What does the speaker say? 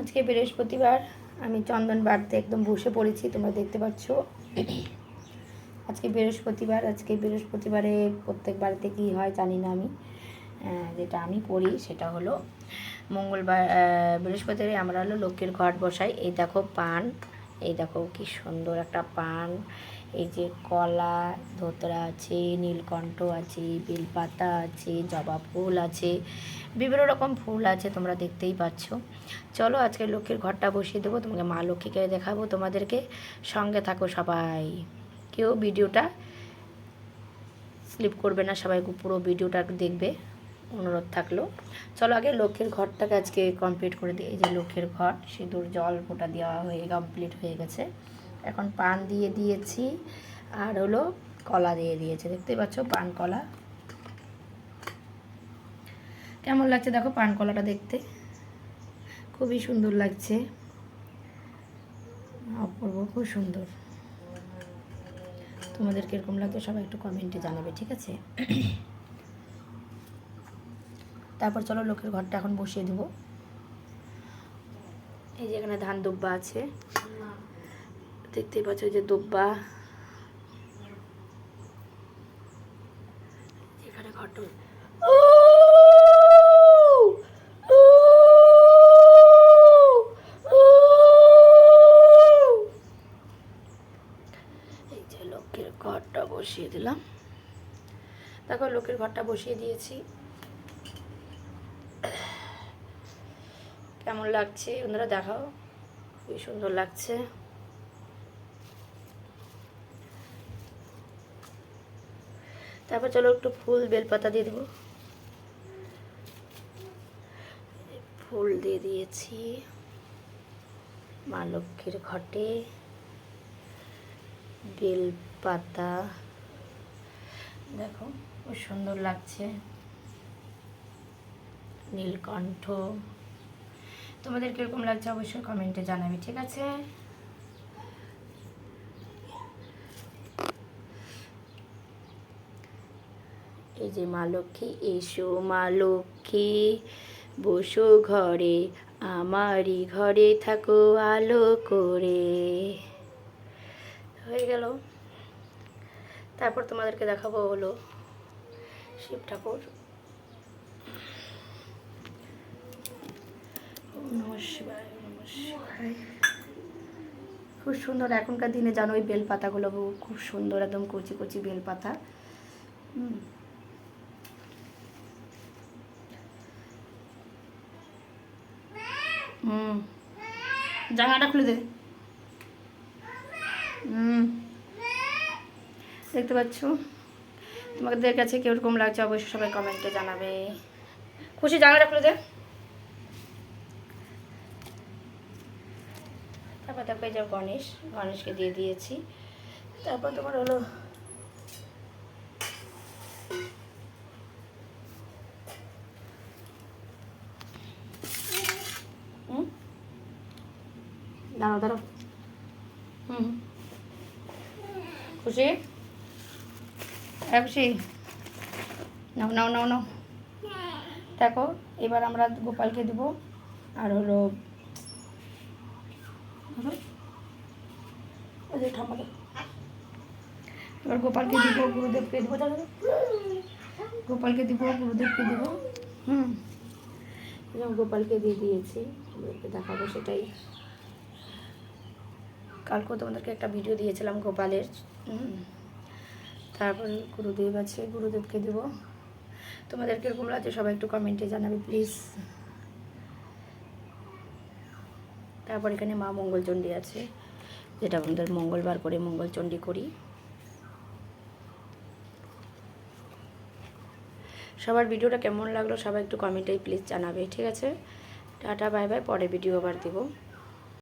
আজকে বৃহস্পতিবার, আমি চন্দন বাড়তে একদম বসে পড়েছি, তোমরা দেখতে পাচ্ছ। আজকে বৃহস্পতিবারে প্রত্যেক বাড়িতে কী হয় জানি না আমি, যেটা আমি পড়ি সেটা হলো মঙ্গলবার, বৃহস্পতিবারে আমরা হলো লক্ষ্মীর ঘট বসাই। এই দেখো পান, এই দেখো কি সুন্দর একটা পান, এই যে কলা, ধোতরা আছে, নীলকণ্ঠ আছে, বেলপাতা আছে, জবা ফুল আছে, বিভিন্ন রকম ফুল আছে, তোমরা দেখতেই পাচ্ছ। চলো আজকে লক্ষ্মীর ঘরটা বসিয়ে দেবো, তোমাকে মা লক্ষ্মীকে দেখাবো তোমাদেরকে। সঙ্গে থাকো সবাই, কেউ ভিডিওটা স্লিপ করবে না, সবাই পুরো ভিডিওটা দেখবে, অনুরোধ থাকলো। চলো আগে লক্ষ্মীর ঘরটাকে আজকে কমপ্লিট করে দিই। এই যে লক্ষ্মীর ঘর, সিঁদুর জল ফোঁটা দেওয়া হয়ে কমপ্লিট হয়ে গেছে। এখন পান দিয়ে দিয়েছি, আর হলো কলা দিয়ে দিয়েছে, দেখতেই পাচ্ছ পান কলা। কেমন লাগছে দেখো পান কলাটা দেখতে, খুবই সুন্দর লাগছে, অপূর্ব, খুব সুন্দর। তোমাদের কীরকম লাগছে সবাই একটু কমেন্টে জানাবে, ঠিক আছে? তারপর চলো লক্ষ্মীর ঘরটা এখন বসিয়ে দেবো। এই যে এখানে ধান দুব্বা আছে, দেখতেই পাচ্ছ, যে দুব্বা, এখানে ঘট, এই যে লক্ষ্মীর ঘরটা বসিয়ে দিলাম। দেখো লক্ষ্মীর ঘরটা বসিয়ে দিয়েছি, কেমন লাগছে ওনারা দেখাও, খুবই সুন্দর লাগছে। তারপর চলো একটু ফুল বেলপাতা দিয়ে দেবো, ফুল দিয়ে দিয়েছি মা লক্ষ্মীর ঘটে, বেলপাতা দেখো খুব সুন্দর লাগছে, নীলকণ্ঠ। তোমাদের কীরকম লাগছে অবশ্যই কমেন্টে জানাবে, ঠিক আছে? এই যে মা লক্ষ্মী, এসো মা লক্ষ্মী বসো ঘরে, আমারই ঘরে থাকো আলো করে। হয়ে গেল। তারপর তোমাদেরকে দেখাবো হলো শিব ঠাকুর। নমঃ শিবায়, নমঃ শিবায়। খুব সুন্দর, এখনকার দিনে জানো ওই বেলপাতাগুলো খুব সুন্দর, একদম কচি কচি বেলপাতা। জামাটা খুলে দে। দেখতে পাচ্ছ, তোমাদের কাছে কীরকম লাগছে অবশ্যই সবাই কমেন্টে জানাবে। খুশি জামাটা খুলে দে। তারপর দেখো এই যে গণেশকে দিয়ে দিয়েছি। তারপর তোমার হলো দাঁড়াও খুশি, খুশি, নাও নাও নাও নাও। দেখো এবার আমরা গোপালকে দেব, আর হলো এবার গোপালকে দিব, গুরুদেবকে দেবো, গোপালকে দিব, গুরুদেবকে দেব। গোপালকে দিয়ে দিয়েছি, দেখাবো সেটাই। কালকেও তোমাদেরকে একটা ভিডিও দিয়েছিলাম গোপালের। তারপর গুরুদেব আছে, গুরুদেবকে দেব। তোমাদের কীরকম লাগছে সবাই একটু কমেন্টে জানাবে প্লিজ। তারপর এখানে মা মঙ্গলচণ্ডী আছে, যেটা আমাদের মঙ্গলবার করে মঙ্গলচণ্ডী করি। সবার ভিডিওটা কেমন লাগলো সবাই একটু কমেন্টে প্লিজ জানাবে, ঠিক আছে? টাটা বাই বাই, পরে ভিডিও আবার দেবো।